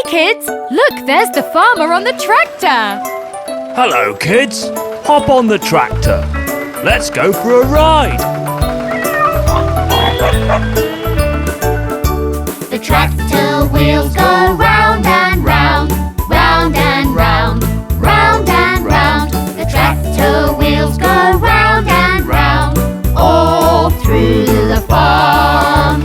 kids! Look, there's the farmer on the tractor! Hello, kids. Hop on the tractor. Let's go for a ride. The tractor wheels go round and round, round and round, round and round. The tractor wheels go round and round, all through the farm.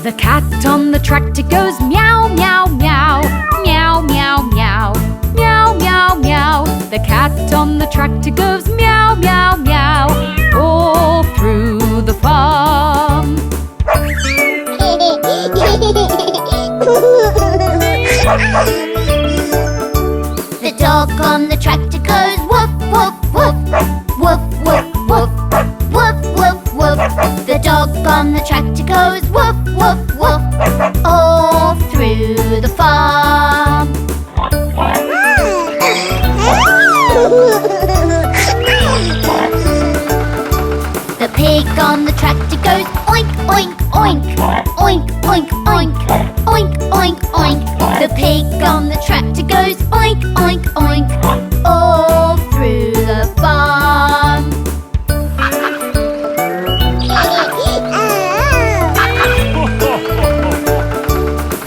The cat on the tractor goes meow, meow, meow, meow, meow, meow, meow, meow, meow. The cat on the tractor goes meow, meow, meow, all through the farm. The dog on the tractor goes woof, woof, woof, woof, woof, woof, woof, woof, woof. The dog on the tractor goes woof, woof, woof, all through the farm. The pig on the tractor goes oink, oink, oink, oink, oink, oink, oink, oink, oink. The pig on the tractor goes oink, oink, oink, all through the farm.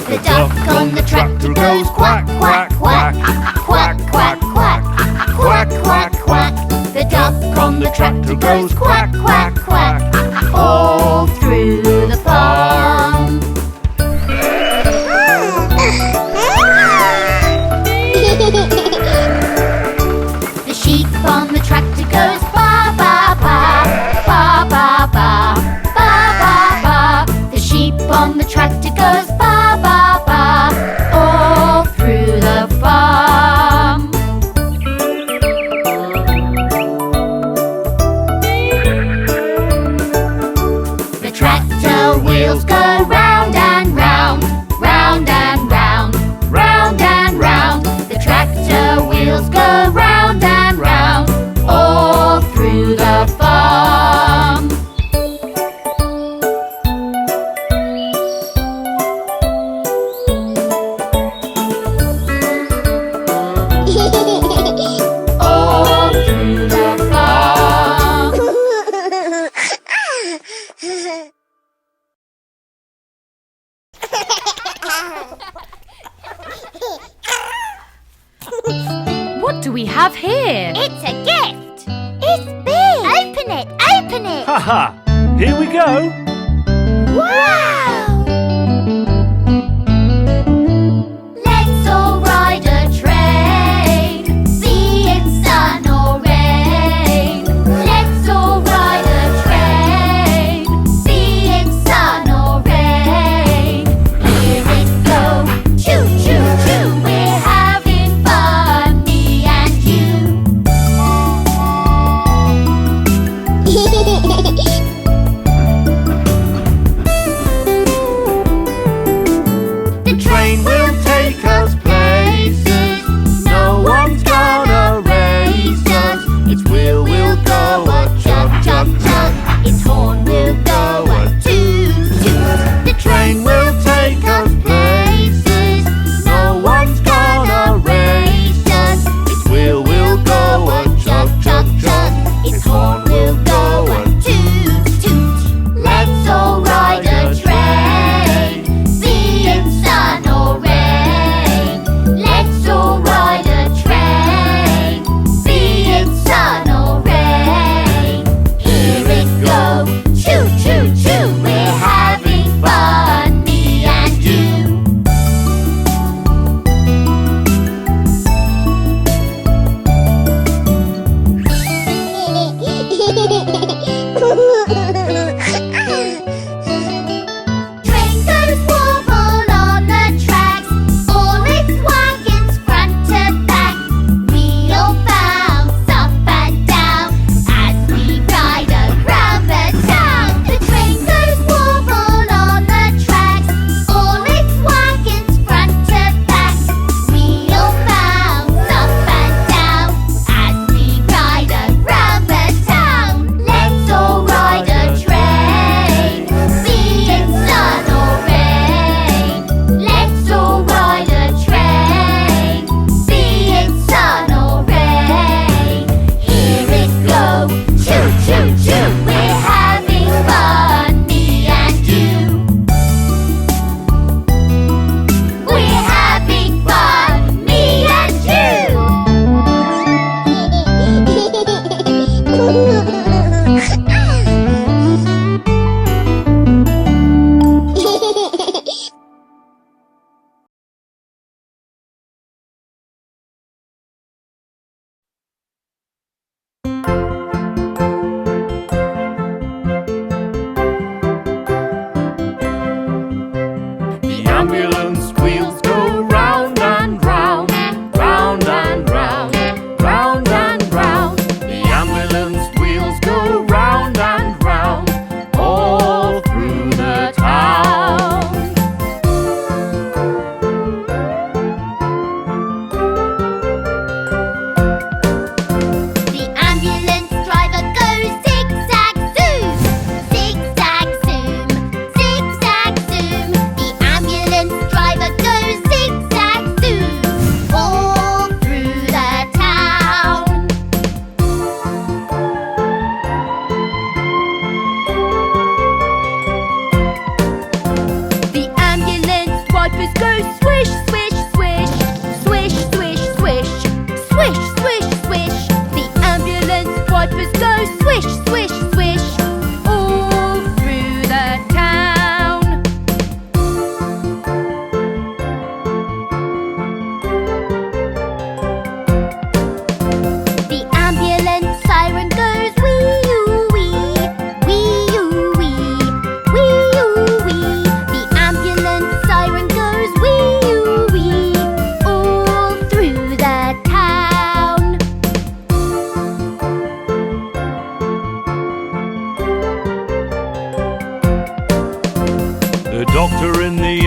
The duck on the tractor goes quack, quack, quack, quack, quack, quack, quack, quack, quack. The duck on the tractor goes quack, quack, quack, all through the farm. The sheep on the tractor goes ba, ba, ba, ba, ba, ba, ba, ba, ba. The sheep on the tractor goes ba, ba, ba, all through the farm. The tractor wheels go round and round, round and round, round and round. The tractor wheels go round and round, all through the farm. All through the farm. What do we have here? It's a gift. It's big. Open it, open it. Haha! Here we go. Wow! Let's all ride a train, be it sun or rain. Let's all ride a train, be it sun or rain. Here it goes, choo choo choo. We're having fun, me and you.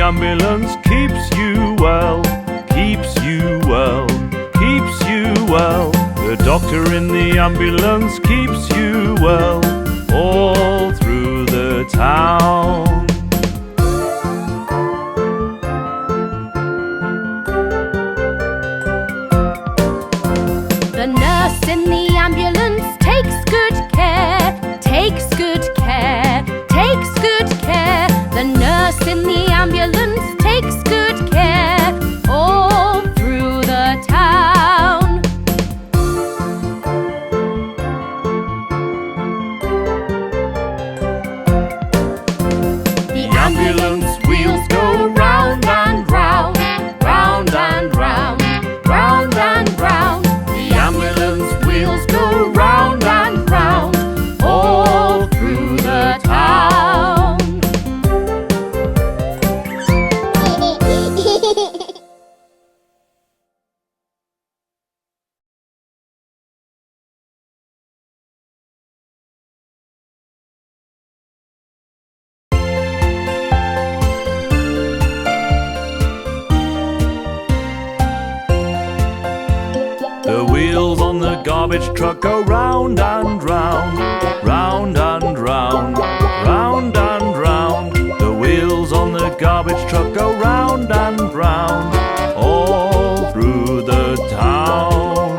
ambulance keeps you well, keeps you well, keeps you well. The doctor in the ambulance keeps you well, all through the town. The nurse in the ambulance takes good care, takes good care, takes good care. The nurse in the ambulance takes good care, all through the town. The ambulance wheels go round and round, round and round, round and round. The ambulance wheels go round and round, all through the town. The wheels on the garbage truck go round and round, round and round, round and round. The wheels on the garbage truck go round and round, all through the town.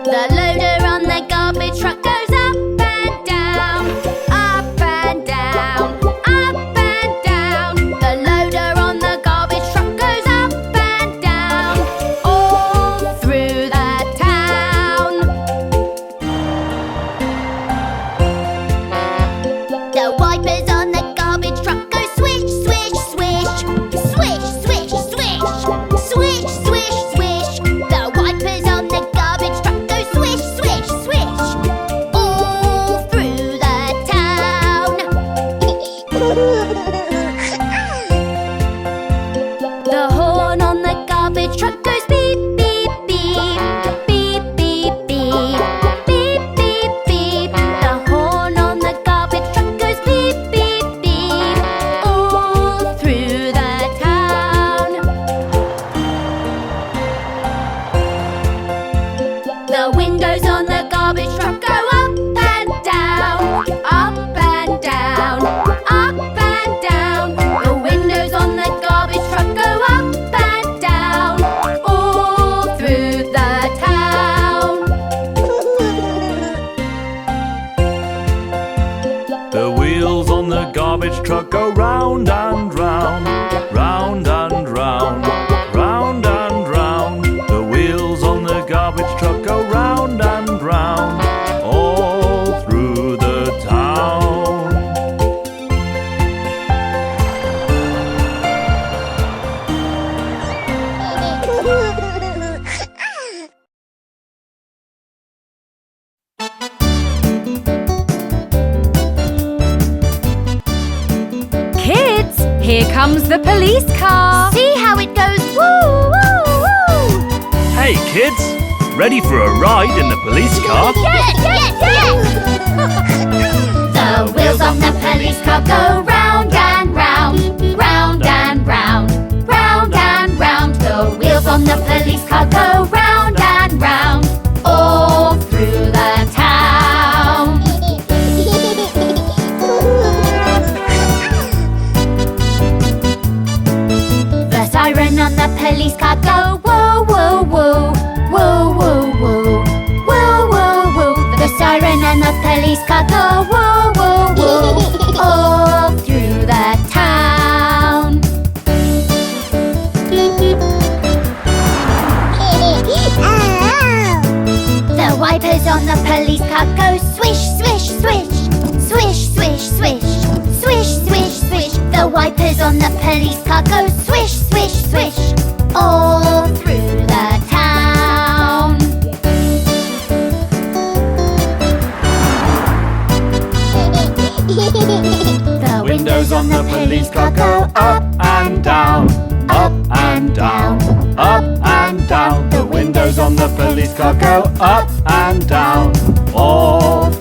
The loader on the garbage truck goes up and down, up and down, up and down. The loader on the garbage truck goes up and down, all through the town. The wipers on the garbage truck go swish, swish, swish, swish, swish, swish, swish, swish, swish. The wipers on the garbage truck go swish, swish, swish, all through the town. The horn on the garbage truck goes beep, beep, beep, beep, beep, beep, beep, beep, beep. The horn on the garbage truck goes beep, beep, beep, all through the town. The windows on the garbage truck go up and down, up and down, up and down. The windows on the garbage truck go up and down, all through the town. The wheels on the garbage truck go round and round, round and round, round and round. The wheels on the garbage truck go round and round, all through the town. Kids, here comes the police car. See how it goes, woo, woo, woo. Hey kids, ready for a ride in the police car? Yes, yes, yes. The wheels on the police car go round and round, round and round, round and round. The wheels on the police car go round and round, all through the town. The siren on the police car go whoa, whoa, whoa, whoa, whoa, whoa, whoa, whoa, whoa. The siren and the police car go whoa, whoa, whoa, all through the town. The wipers on the police car go swish, swish, swish, swish, swish, swish, swish, swish, swish. The wipers on the police car go swish, swish, swish, all through the town. The windows on the police car go up and down, up and down, up and down. The windows on the police car go up and down, all